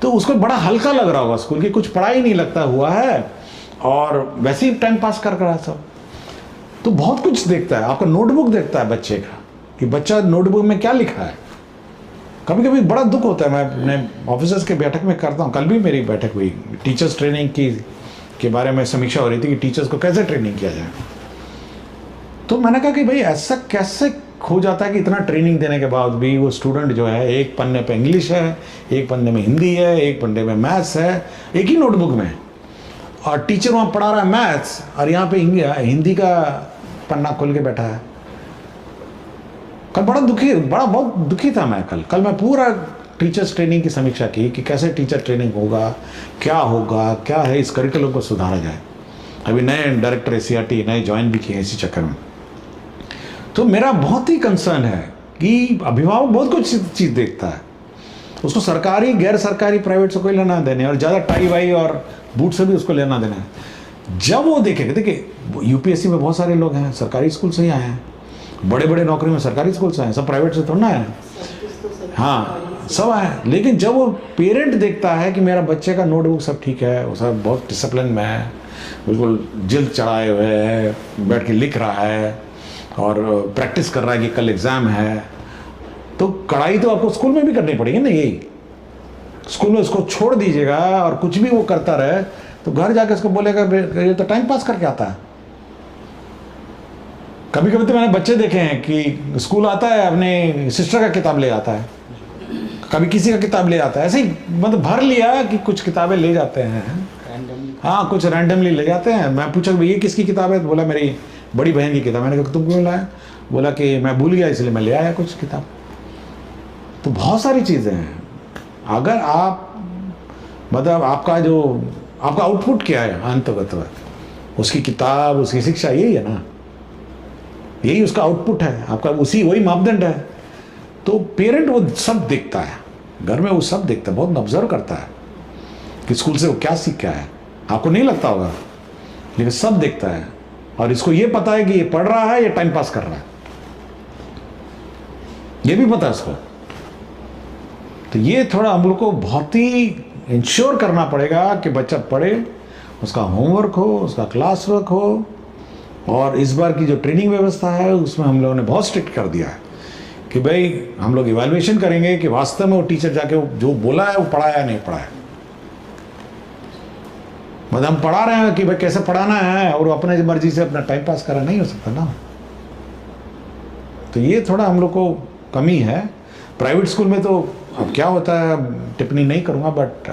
तो उसको बड़ा हल्का लग रहा होगा स्कूल की, कुछ पढ़ाई नहीं लगता हुआ है और वैसे ही टाइम पास कर रहा सब। तो बहुत कुछ देखता है, आपका नोटबुक देखता है बच्चे का कि बच्चा नोटबुक में क्या लिखा है। कभी कभी बड़ा दुख होता है, मैं अपने ऑफिसर्स के बैठक में करता हूँ, कल भी मेरी बैठक हुई टीचर्स ट्रेनिंग के बारे में समीक्षा हो रही थी कि टीचर्स को कैसे ट्रेनिंग किया जाए। तो मैंने कहा कि भाई ऐसा कैसे हो जाता है कि इतना ट्रेनिंग देने के बाद भी वो स्टूडेंट जो है एक पन्ने पे इंग्लिश है, एक पन्ने में हिंदी है, एक पन्ने में मैथ्स है, एक ही नोटबुक में, और टीचर वहाँ पढ़ा रहा है मैथ्स और यहाँ पे हिंदी का पन्ना खोल के बैठा है। कल बहुत दुखी था मैं। कल मैं पूरा टीचर्स ट्रेनिंग की समीक्षा की कि कैसे टीचर ट्रेनिंग होगा, क्या है, इस करिकुलम को सुधारा जाए। अभी नए डायरेक्टर एसीईआरटी नए ज्वाइन भी किए इसी चक्कर में। तो मेरा बहुत ही कंसर्न है कि अभिभावक बहुत कुछ चीज़ देखता है, उसको सरकारी गैर सरकारी प्राइवेट से कोई लेना देने, और ज़्यादा टाई वाई और बूट से भी उसको लेना देना है। जब वो देखेगा, देखिए यूपीएससी में बहुत सारे लोग हैं सरकारी स्कूल से ही आए हैं, बड़े नौकरी में सरकारी स्कूल से आए, सब प्राइवेट से थोड़ा ना आए, हाँ सब आए। लेकिन जब वो पेरेंट देखता है कि मेरा बच्चे का नोटबुक सब ठीक है, वो सब बहुत डिसिप्लिन में है, बिल्कुल जिल्द चढ़ाए हुए है, बैठ के लिख रहा है और प्रैक्टिस कर रहा है कि कल एग्ज़ाम है, तो तो कड़ाई तो आपको स्कूल में भी करनी पड़ेगी ना। यही स्कूल में उसको छोड़ दीजिएगा और कुछ भी वो करता रहे तो घर जाके उसको बोलेगा ये तो टाइम पास करके आता है। कभी कभी तो मैंने बच्चे देखे हैं कि स्कूल आता है अपने सिस्टर का किताब ले आता है, कभी किसी का किताब ले आता है, ऐसे ही मतलब भर लिया कि कुछ किताबें ले जाते हैं। हाँ, कुछ रैंडमली ले जाते हैं। मैं पूछा ये किसकी किताब है, तो बोला मेरी बड़ी बहन की किताब। मैंने कहा तुम क्यों लाया? बोला कि मैं भूल गया इसलिए मैं ले आया कुछ किताब। तो बहुत सारी चीज़ें हैं। अगर आप मतलब आपका आउटपुट क्या है अंतगत, उसकी किताब, उसकी शिक्षा, यही है ना, यही उसका आउटपुट है आपका, वही मापदंड है। तो पेरेंट वो सब देखता है, घर में वो सब देखता है, बहुत ऑब्जर्व करता है कि स्कूल से वो क्या सीख के आया है। आपको नहीं लगता होगा लेकिन सब देखता है, और इसको ये पता है कि ये पढ़ रहा है या टाइम पास कर रहा है, ये भी पता है इसको। तो ये थोड़ा हम लोग को बहुत ही इंश्योर करना पड़ेगा कि बच्चा पढ़े, उसका होमवर्क हो, उसका क्लास वर्क हो। और इस बार की जो ट्रेनिंग व्यवस्था है उसमें हम लोगों ने बहुत स्ट्रिक्ट कर दिया है कि भाई हम लोग इवैल्यूएशन करेंगे कि वास्तव में वो टीचर जाके जो बोला है वो पढ़ाया या नहीं पढ़ाया। मतलब हम पढ़ा रहे हैं कि भाई कैसे पढ़ाना है और अपने मर्जी से अपना टाइम पास करा, नहीं हो सकता ना। तो ये थोड़ा हम लोग को कमी है। प्राइवेट स्कूल में तो अब क्या होता है टिप्पणी नहीं करूँगा, बट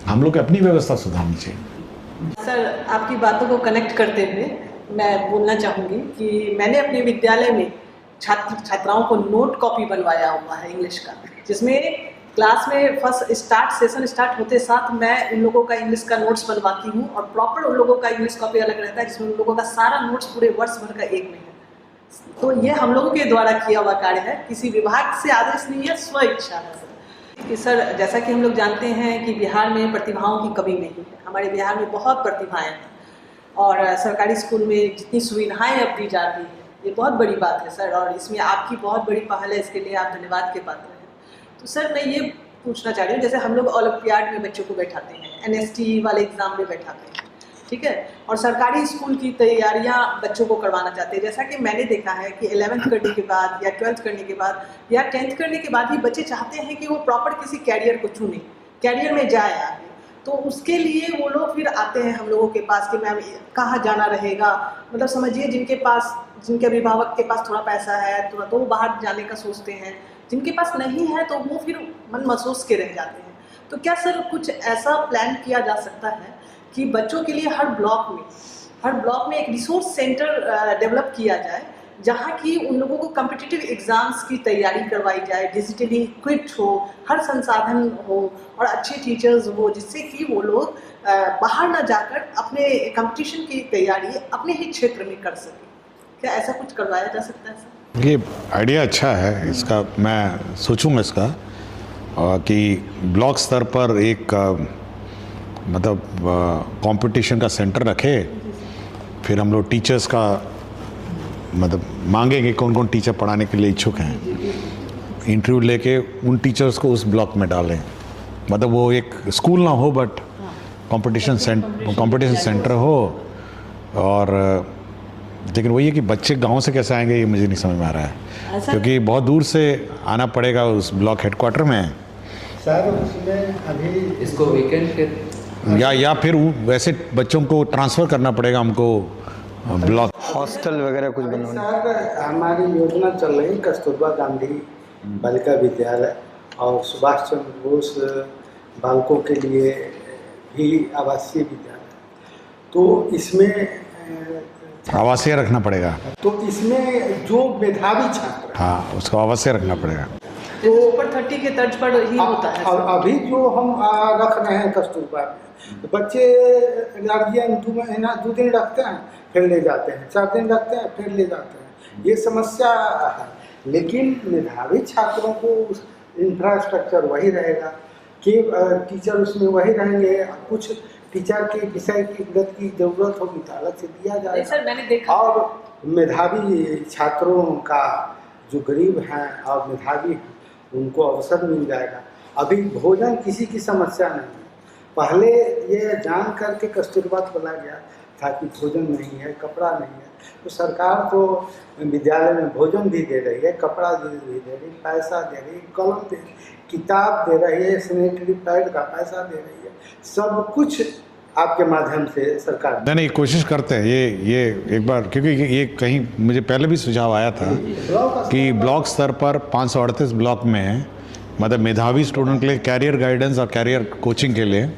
हम लोग की अपनी व्यवस्था सुधारनी चाहिए। सर, आपकी बातों को कनेक्ट करते हुए मैं बोलना चाहूँगी कि मैंने अपने विद्यालय में छात्राओं को नोट कॉपी बनवाया हुआ है इंग्लिश का, जिसमें क्लास में फर्स्ट सेशन स्टार्ट होते साथ मैं उन लोगों का इंग्लिश का नोट्स बनवाती हूँ, और प्रॉपर उन लोगों का इंग्लिश कॉपी अलग रहता है जिसमें उन लोगों का सारा नोट्स पूरे वर्ष भर का एक में है। तो ये हम लोगों के द्वारा किया हुआ कार्य है, किसी विभाग से आदेश नहीं है, स्व इच्छा है सर। सर, जैसा कि हम लोग जानते हैं कि बिहार में प्रतिभाओं की कमी नहीं है। हमारे बिहार में बहुत प्रतिभाएं हैं और सरकारी स्कूल में जितनी सुविधाएं अब दी जा रही है ये बहुत बड़ी बात है सर, और इसमें आपकी बहुत बड़ी पहल है, इसके लिए आप धन्यवाद के पात्र हैं। तो सर, मैं ये पूछना चाह रही हूँ, जैसे हम लोग ओलंपियाड में बच्चों को बैठाते हैं, NST वाले एग्ज़ाम में बैठाते हैं, ठीक है, और सरकारी स्कूल की तैयारियां बच्चों को करवाना चाहते हैं। जैसा कि मैंने देखा है कि 11th करने के बाद या 12th करने के बाद या 10th करने के बाद ही बच्चे चाहते हैं कि वो प्रॉपर किसी कैरियर को चुने, कैरियर में जाए आगे। तो उसके लिए वो लोग फिर आते हैं हम लोगों के पास कि मैम कहाँ जाना रहेगा। मतलब समझिए जिनके अभिभावक के पास थोड़ा पैसा है तो वो बाहर जाने का सोचते हैं, जिनके पास नहीं है तो वो फिर मन महसूस के रह जाते हैं। तो क्या सर कुछ ऐसा प्लान किया जा सकता है कि बच्चों के लिए हर ब्लॉक में एक रिसोर्स सेंटर डेवलप किया जाए, जहाँ की उन लोगों को कॉम्पिटिटिव एग्ज़ाम्स की तैयारी करवाई जाए, डिजिटली इक्विप्ड हो, हर संसाधन हो और अच्छे टीचर्स हो, जिससे कि वो लोग बाहर ना जाकर अपने कंपटीशन की तैयारी अपने ही क्षेत्र में कर सकें। क्या ऐसा कुछ करवाया जा सकता है सर? ये आइडिया अच्छा है, इसका मैं सोचूंगा इसका कि ब्लॉक स्तर पर एक मतलब कंपटीशन का सेंटर रखे, फिर हम लोग टीचर्स का मतलब मांगेंगे कौन कौन टीचर पढ़ाने के लिए इच्छुक हैं, इंटरव्यू लेके उन टीचर्स को उस ब्लॉक में डालें। मतलब वो एक स्कूल ना हो बट कंपटीशन सेंटर हो। और लेकिन वही है कि बच्चे गांव से कैसे आएंगे ये मुझे नहीं समझ में आ रहा है, क्योंकि बहुत दूर से आना पड़ेगा उस ब्लॉक हेडक्वार्टर में। सर उसमें अभी इसको वीकेंड के या फिर वैसे बच्चों को ट्रांसफ़र करना पड़ेगा हमको ब्लॉक। हॉस्टल वगैरह कुछ बनवाने। सर हमारी योजना चल रही कस्तूरबा गांधी बालिका विद्यालय और सुभाष चंद्र बोस बालकों के लिए भी आवासीय विद्यालय, तो इसमें आवासीय रखना पड़ेगा। तो इसमें जो मेधावी छात्र हाँ, उसको आवासीय रखना पड़ेगा। तो ऊपर 30 के तर्ज पर ही होता है। और अभी जो हम रख रहे हैं कस्तूरबा में, तो बच्चे गार्जियन 2 दिन रखते हैं फिर ले जाते हैं, 4 दिन रखते हैं फिर ले जाते हैं, ये समस्या है। लेकिन मेधावी छात्रों को इंफ्रास्ट्रक्चर वही रहेगा कि टीचर उसमें वही रहेंगे। कुछ टीचर के विषय की मदद की जरूरत होगी तो अलग से दिया जाएगा। सर मैंने देखा, और मेधावी छात्रों का जो गरीब हैं और मेधावी हैं उनको अवसर मिल जाएगा। अभी भोजन किसी की समस्या नहीं है। पहले ये जान करके कस्तूरबा खोला गया था कि भोजन नहीं है, कपड़ा नहीं है, तो सरकार तो विद्यालय में भोजन भी दे रही है, कपड़ा भी दे रही है, पैसा दे रही है, कलम दे रही है, किताब दे रही है, सैनिटरी पैड का पैसा दे रही है, सब कुछ आपके माध्यम से सरकार नहीं कोशिश करते हैं ये एक बार, क्योंकि ये कहीं मुझे पहले भी सुझाव आया था कि ब्लॉक स्तर पर 538 ब्लॉक में मतलब मेधावी स्टूडेंट के लिए कैरियर गाइडेंस और कैरियर कोचिंग के लिए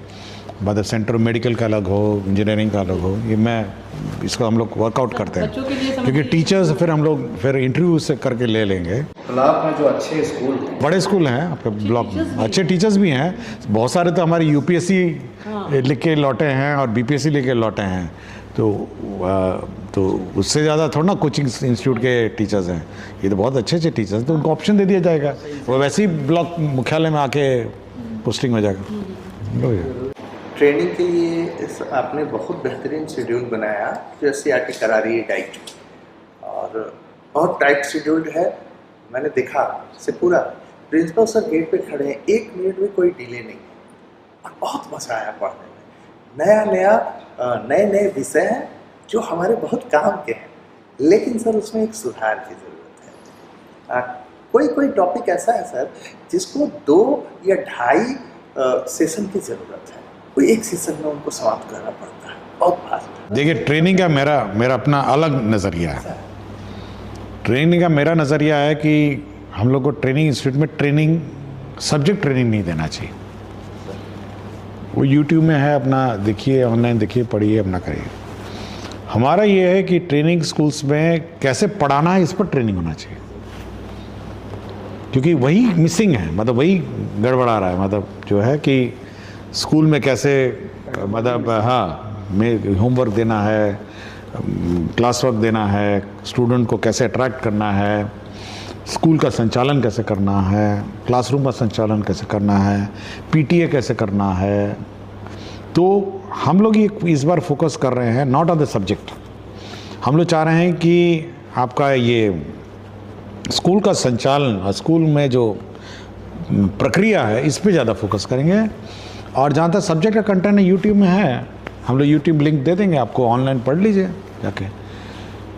मतलब सेंटर मेडिकल का अलग हो, इंजीनियरिंग का अलग हो, ये मैं इसको हम लोग वर्कआउट करते हैं, क्योंकि टीचर्स फिर हम लोग फिर इंटरव्यू से करके ले लेंगे। ब्लॉक में जो अच्छे स्कूल हैं, बड़े स्कूल हैं आपके ब्लॉक में, अच्छे टीचर्स भी हैं, बहुत सारे तो हमारे यूपीएससी लिख के लौटे हैं और बीपीएससी लेके लौटे हैं, तो उससे ज़्यादा थोड़ा ना कोचिंग इंस्टीट्यूट के टीचर्स हैं, ये तो बहुत अच्छे अच्छे टीचर्स हैं, तो उनको ऑप्शन दे दिया जाएगा, वो वैसे ही ब्लॉक मुख्यालय में आके पोस्टिंग हो जाएगा। ट्रेनिंग के लिए आपने बहुत बेहतरीन शेड्यूल बनाया जो एससीईआरटी करा रही है डाइट, और बहुत टाइट शेड्यूल्ड है। मैंने देखा से पूरा प्रिंसिपल सर गेट पे खड़े हैं, 1 मिनट में कोई डिले नहीं, और बहुत मज़ा आया पढ़ने में। नए नए विषय हैं जो हमारे बहुत काम के हैं, लेकिन सर उसमें एक सुधार की ज़रूरत है। कोई टॉपिक ऐसा है सर जिसको 2 या 2.5 सेशन की ज़रूरत है, कोई एक सेशन में उनको समाप्त करना पड़ता है, बहुत फास्ट। देखिए ट्रेनिंग का मेरा अपना अलग नज़रिया है। ट्रेनिंग का मेरा नज़रिया है कि हम लोग को ट्रेनिंग इंस्टीट्यूट में ट्रेनिंग सब्जेक्ट ट्रेनिंग नहीं देना चाहिए। वो यूट्यूब में है, अपना देखिए, ऑनलाइन देखिए, पढ़िए, अपना करिए। हमारा ये है कि ट्रेनिंग स्कूल्स में कैसे पढ़ाना है इस पर ट्रेनिंग होना चाहिए, क्योंकि वही मिसिंग है, मतलब वही गड़बड़ा रहा है, मतलब जो है कि स्कूल में कैसे मतलब में होमवर्क देना है, क्लास वर्क देना है, स्टूडेंट को कैसे अट्रैक्ट करना है, स्कूल का संचालन कैसे करना है, क्लासरूम का संचालन कैसे करना है, पीटीए कैसे करना है। तो हम लोग ये इस बार फोकस कर रहे हैं नॉट ऑन द सब्जेक्ट, हम लोग चाह रहे हैं कि आपका ये स्कूल का संचालन और स्कूल में जो प्रक्रिया है इस पे ज़्यादा फोकस करेंगे। और जहाँ तक सब्जेक्ट का कंटेंट है यूट्यूब में है, हम लोग यूट्यूब लिंक दे देंगे आपको, ऑनलाइन पढ़ लीजिए जाके,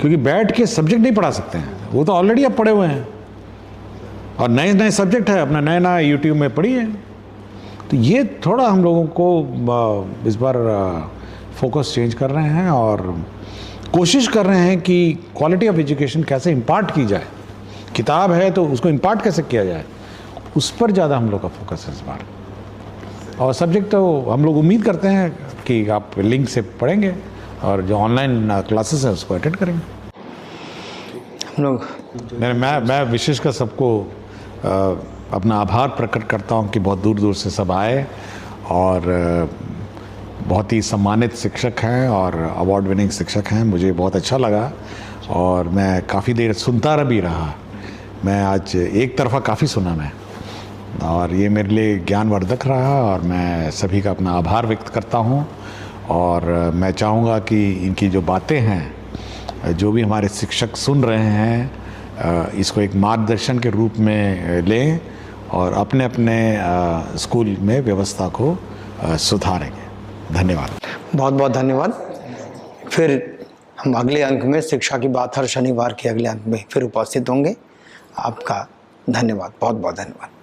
क्योंकि बैठ के सब्जेक्ट नहीं पढ़ा सकते हैं, वो तो ऑलरेडी आप पढ़े हुए हैं, और नए नए सब्जेक्ट है अपना नया यूट्यूब में पढ़िए। तो ये थोड़ा हम लोगों को इस बार फोकस चेंज कर रहे हैं और कोशिश कर रहे हैं कि क्वालिटी ऑफ एजुकेशन कैसे इम्पार्ट की जाए, किताब है तो उसको इम्पार्ट कैसे किया जाए, उस पर ज़्यादा हम लोग का फोकस है इस बार। और सब्जेक्ट तो हम लोग उम्मीद करते हैं कि आप लिंक से पढ़ेंगे और जो ऑनलाइन क्लासेस है उसको अटेंड करेंगे। हम लोग मैं विशेषकर सबको अपना आभार प्रकट करता हूं कि बहुत दूर दूर से सब आए, और बहुत ही सम्मानित शिक्षक हैं और अवार्ड विनिंग शिक्षक हैं, मुझे बहुत अच्छा लगा, और मैं काफ़ी देर सुनता भी रहा। मैं आज एक तरफ़ा काफ़ी सुना मैं, और ये मेरे लिए ज्ञानवर्धक रहा, और मैं सभी का अपना आभार व्यक्त करता हूँ। और मैं चाहूँगा कि इनकी जो बातें हैं, जो भी हमारे शिक्षक सुन रहे हैं, इसको एक मार्गदर्शन के रूप में लें और अपने अपने स्कूल में व्यवस्था को सुधारेंगे। धन्यवाद, बहुत बहुत धन्यवाद। फिर हम अगले अंक में शिक्षा की बात हर शनिवार के अगले अंक में फिर उपस्थित होंगे। आपका धन्यवाद, बहुत बहुत धन्यवाद।